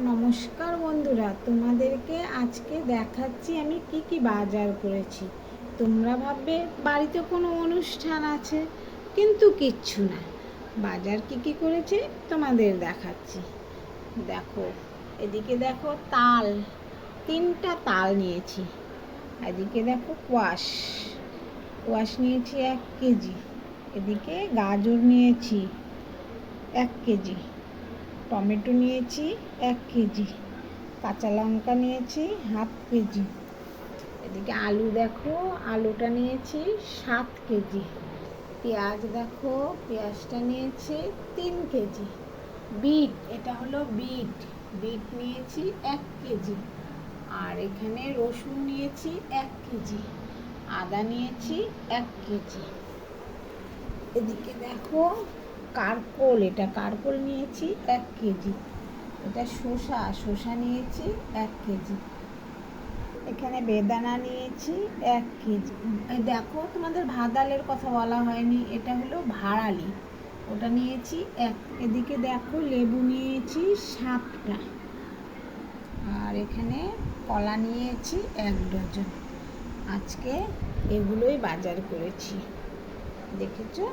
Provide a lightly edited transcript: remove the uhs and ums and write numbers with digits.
নমস্কার বন্ধুরা, তোমাদেরকে আজকে দেখাচ্ছি আমি কি কি বাজার করেছি। তোমরা ভাববে বাড়িতে কোনো অনুষ্ঠান আছে, কিন্তু কিচ্ছু না। বাজার কি কি করেছি তোমাদের দেখাচ্ছি। দেখো, এদিকে দেখো তাল, 3টা তাল নিয়েছি। এদিকে দেখো কোয়াশ কোয়াশ নিয়েছি 1 কেজি। এদিকে গাজর নিয়েছি 1 কেজি। টমেটো নিয়েছি 1 কেজি। কাঁচা লঙ্কা নিয়েছি 1/2 কেজি। এদিকে আলু দেখো, আলুটা নিয়েছি 7 কেজি। পেঁয়াজ দেখো, পেঁয়াজটা নিয়েছি 3 কেজি। বিট, এটা হলো বিট, বিট নিয়েছি 1 কেজি। আর এখানে রসুন নিয়েছি 1 কেজি। আদা নিয়েছি 1 কেজি। এদিকে দেখো কারকোল, এটা কারকোল নিয়েছি 1 কেজি। এটা শসা নিয়েছি 1 কেজি। এখানে বেদানা নিয়েছি 1 কেজি। দেখো, তোমাদের ভাদালের কথা বলা হয়নি, এটা হলো ভাড়ালি, ওটা নিয়েছি 1। এদিকে দেখো লেবু নিয়েছি 7টা। আর এখানে কলা নিয়েছি 1 ডজন। আজকে এগুলোই বাজার করেছি, দেখেছো।